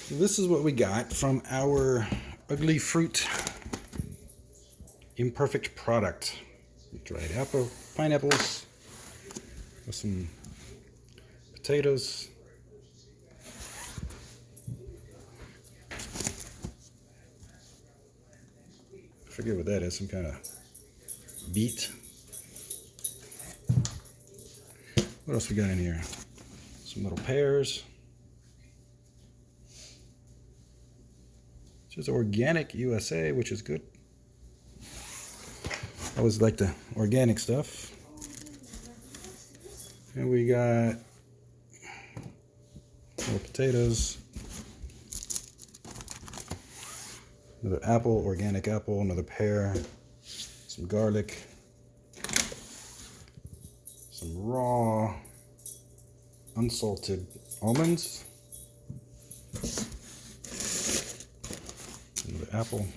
So this is what we got from our ugly fruit imperfect product. Dried pineapples with some potatoes. I forget what that is, some kind of beet. What else we got in here? Some little pears. It's organic USA, which is good. I always like the organic stuff. And we got little potatoes. Another apple, organic apple, another pear, some garlic, some raw, unsalted almonds, another apple.